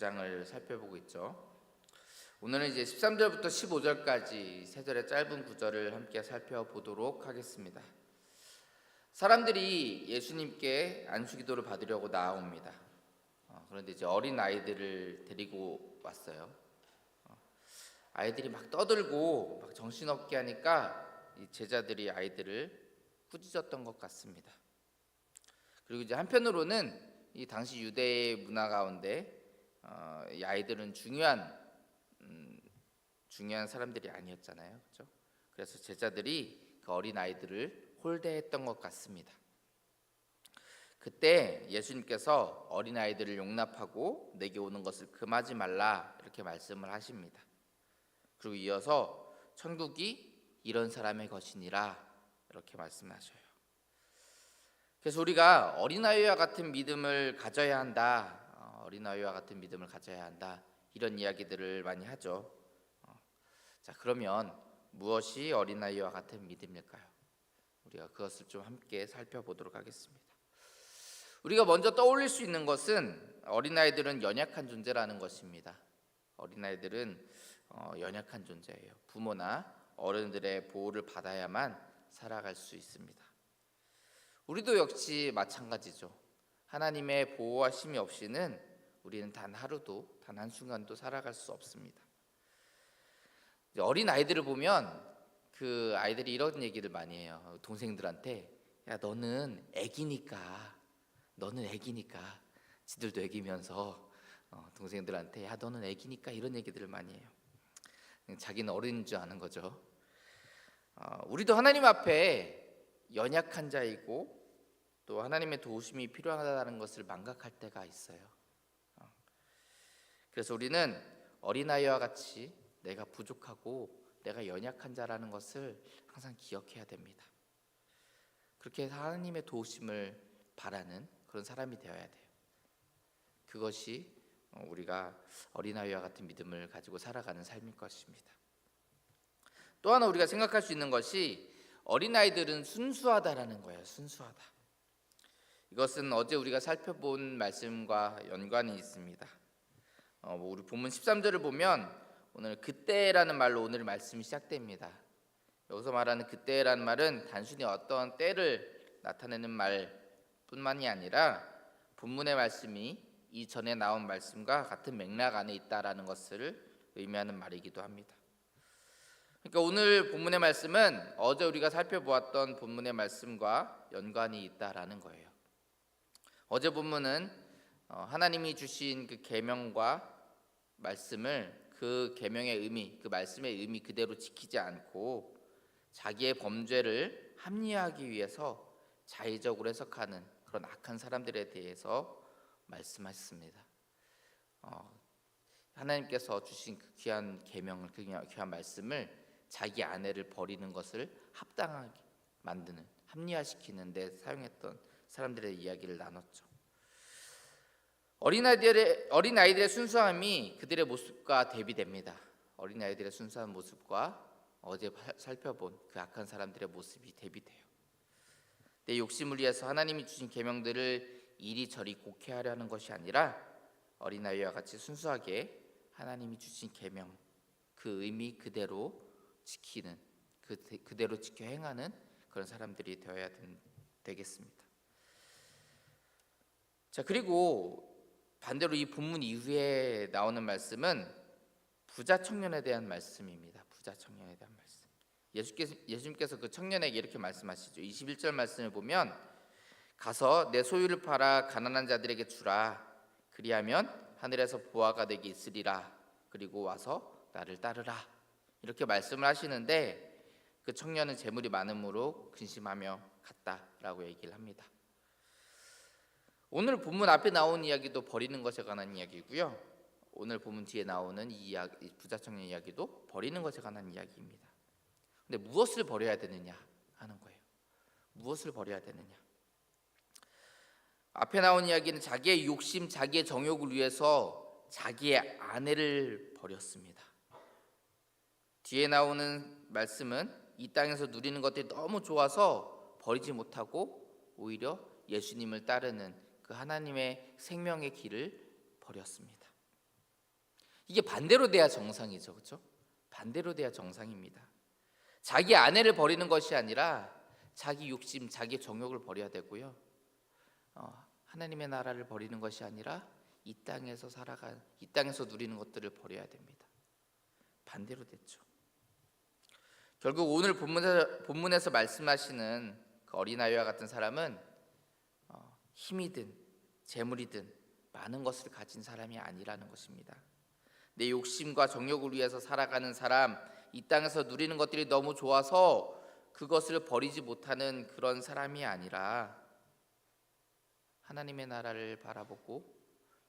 장을 살펴보고 있죠. 오늘은 이제 13절부터 15절까지 세 절의 짧은 구절을 함께 살펴보도록 하겠습니다. 사람들이 예수님께 안수기도를 받으려고 나옵니다. 그런데 이제 어린 아이들을 데리고 왔어요. 아이들이 막 떠들고 막 정신없게 하니까 이 제자들이 아이들을 꾸짖었던 것 같습니다. 그리고 이제 한편으로는 이 당시 유대의 문화 가운데 이 아이들은 중요한 사람들이 아니었잖아요, 그렇죠? 그래서 제자들이 그 어린 아이들을 홀대했던 것 같습니다. 그때 예수님께서 어린 아이들을 용납하고 내게 오는 것을 금하지 말라 이렇게 말씀을 하십니다. 그리고 이어서 천국이 이런 사람의 것이니라 이렇게 말씀하셔요. 그래서 우리가 어린아이와 같은 믿음을 가져야 한다. 어린아이와 같은 믿음을 가져야 한다. 이런 이야기들을 많이 하죠. 자, 그러면 무엇이 어린아이와 같은 믿음일까요? 우리가 그것을 좀 함께 살펴보도록 하겠습니다. 우리가 먼저 떠올릴 수 있는 것은 어린아이들은 연약한 존재라는 것입니다. 어린아이들은 연약한 존재예요. 부모나 어른들의 보호를 받아야만 살아갈 수 있습니다. 우리도 역시 마찬가지죠. 하나님의 보호하심이 없이는 우리는 단 하루도, 단 한순간도 살아갈 수 없습니다. 어린 아이들을 보면 그 아이들이 이런 얘기를 많이 해요. 동생들한테, 야, 너는 애기니까 지들도 애기면서 동생들한테, 야, 너는 애기니까 이런 얘기들을 많이 해요. 자기는 어른인 줄 아는 거죠. 우리도 하나님 앞에 연약한 자이고 또 하나님의 도우심이 필요하다는 것을 망각할 때가 있어요. 그래서 우리는 어린아이와 같이 내가 부족하고 내가 연약한 자라는 것을 항상 기억해야 됩니다. 그렇게 해서 하나님의 도우심을 바라는 그런 사람이 되어야 돼요. 그것이 우리가 어린아이와 같은 믿음을 가지고 살아가는 삶일 것입니다. 또 하나 우리가 생각할 수 있는 것이 어린아이들은 순수하다라는 거예요. 순수하다. 이것은 어제 우리가 살펴본 말씀과 연관이 있습니다. 우리 본문 13절을 보면 오늘 그때라는 말로 오늘 말씀이 시작됩니다. 여기서 말하는 그때라는 말은 단순히 어떤 때를 나타내는 말뿐만이 아니라 본문의 말씀이 이전에 나온 말씀과 같은 맥락 안에 있다라는 것을 의미하는 말이기도 합니다. 그러니까 오늘 본문의 말씀은 어제 우리가 살펴보았던 본문의 말씀과 연관이 있다라는 거예요. 어제 본문은 하나님이 주신 그 계명과 말씀을 그 계명의 의미, 그 말씀의 의미 그대로 지키지 않고 자기의 범죄를 합리화하기 위해서 자의적으로 해석하는 그런 악한 사람들에 대해서 말씀하셨습니다. 하나님께서 주신 그 귀한 계명을, 그 귀한 말씀을 자기 아내를 버리는 것을 합당하게 만드는, 합리화시키는 데 사용했던 사람들의 이야기를 나눴죠. 어린아이들의 순수함이 그들의 모습과 대비됩니다. 어린아이들의 순수한 모습과 어제 살펴본 그 악한 사람들의 모습이 대비돼요. 내 욕심을 위해서 하나님이 주신 계명들을 이리저리 곡해하려 하는 것이 아니라 어린아이와 같이 순수하게 하나님이 주신 계명, 그 의미 그대로 지키는, 그대로 지켜 행하는 그런 사람들이 되어야 되겠습니다. 자, 그리고 반대로 이 본문 이후에 나오는 말씀은 부자 청년에 대한 말씀입니다. 부자 청년에 대한 말씀. 예수님께서 그 청년에게 이렇게 말씀하시죠. 21절 말씀을 보면 가서 내 소유를 팔아 가난한 자들에게 주라. 그리하면 하늘에서 보화가 내게 있으리라. 그리고 와서 나를 따르라. 이렇게 말씀을 하시는데 그 청년은 재물이 많음으로 근심하며 갔다라고 얘기를 합니다. 오늘 본문 앞에 나온 이야기도 버리는 것에 관한 이야기고요. 오늘 본문 뒤에 나오는 이 부자 청년 이야기도 버리는 것에 관한 이야기입니다. 근데 무엇을 버려야 되느냐 하는 거예요. 무엇을 버려야 되느냐. 앞에 나온 이야기는 자기의 욕심, 자기의 정욕을 위해서 자기의 아내를 버렸습니다. 뒤에 나오는 말씀은 이 땅에서 누리는 것들이 너무 좋아서 버리지 못하고 오히려 예수님을 따르는 그 하나님의 생명의 길을 버렸습니다. 이게 반대로 돼야 정상이죠, 그렇죠? 반대로 돼야 정상입니다. 자기 아내를 버리는 것이 아니라 자기 욕심, 자기 정욕을 버려야 되고요. 하나님의 나라를 버리는 것이 아니라 이 땅에서 누리는 것들을 버려야 됩니다. 반대로 됐죠. 결국 오늘 본문에서 말씀하시는 그 어린아이와 같은 사람은 힘이든 재물이든 많은 것을 가진 사람이 아니라는 것입니다. 내 욕심과 정욕을 위해서 살아가는 사람, 이 땅에서 누리는 것들이 너무 좋아서 그것을 버리지 못하는 그런 사람이 아니라 하나님의 나라를 바라보고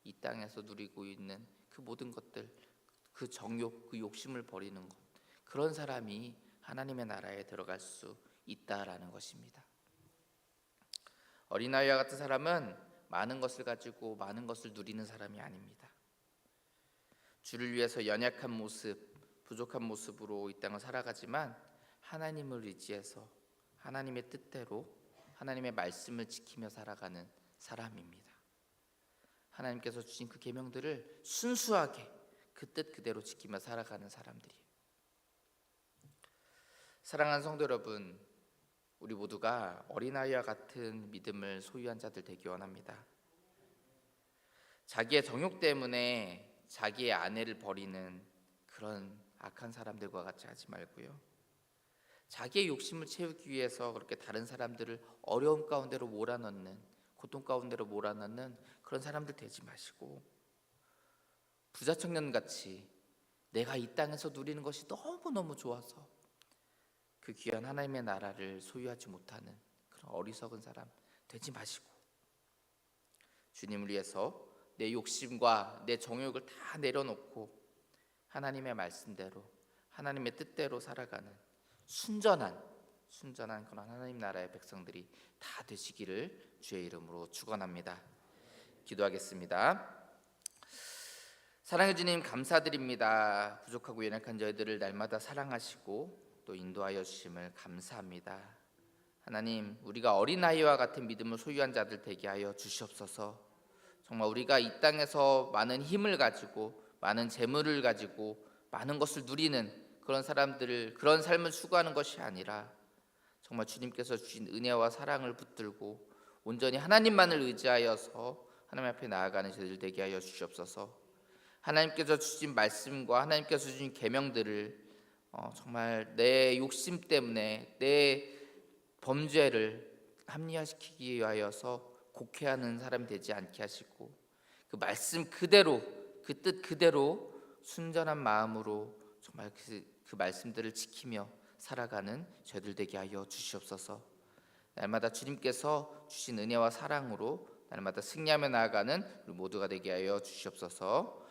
이 땅에서 누리고 있는 그 모든 것들, 그 정욕, 그 욕심을 버리는 것, 그런 사람이 하나님의 나라에 들어갈 수 있다라는 것입니다. 어린아이와 같은 사람은 많은 것을 가지고 많은 것을 누리는 사람이 아닙니다. 주를 위해서 연약한 모습, 부족한 모습으로 이 땅을 살아가지만 하나님을 의지해서 하나님의 뜻대로 하나님의 말씀을 지키며 살아가는 사람입니다. 하나님께서 주신 그 계명들을 순수하게 그 뜻 그대로 지키며 살아가는 사람들이에요. 사랑하는 성도 여러분, 우리 모두가 어린아이와 같은 믿음을 소유한 자들 되기 원합니다. 자기의 정욕 때문에 자기의 아내를 버리는 그런 악한 사람들과 같이 하지 말고요. 자기의 욕심을 채우기 위해서 그렇게 다른 사람들을 어려움 가운데로 몰아넣는, 고통 가운데로 몰아넣는 그런 사람들 되지 마시고, 부자 청년같이 내가 이 땅에서 누리는 것이 너무너무 좋아서 그 귀한 하나님의 나라를 소유하지 못하는 그런 어리석은 사람 되지 마시고, 주님을 위해서 내 욕심과 내 정욕을 다 내려놓고 하나님의 말씀대로 하나님의 뜻대로 살아가는 순전한 그런 하나님 나라의 백성들이 다 되시기를 주의 이름으로 축원합니다. 기도하겠습니다. 사랑해 주님, 감사드립니다. 부족하고 연약한 저희들을 날마다 사랑하시고 또 인도하여 주심을 감사합니다. 하나님, 우리가 어린아이와 같은 믿음을 소유한 자들 되게 하여 주시옵소서. 정말 우리가 이 땅에서 많은 힘을 가지고 많은 재물을 가지고 많은 것을 누리는 그런 사람들을, 그런 삶을 추구하는 것이 아니라 정말 주님께서 주신 은혜와 사랑을 붙들고 온전히 하나님만을 의지하여서 하나님 앞에 나아가는 저희들 되게 하여 주시옵소서. 하나님께서 주신 말씀과 하나님께서 주신 계명들을 정말 내 욕심 때문에 내 범죄를 합리화시키기 위하여서 곡해하는 사람이 되지 않게 하시고, 그 말씀 그대로 그 뜻 그대로 순전한 마음으로 정말 그 말씀들을 지키며 살아가는 저희들 되게 하여 주시옵소서. 날마다 주님께서 주신 은혜와 사랑으로 날마다 승리하며 나아가는 우리 모두가 되게 하여 주시옵소서.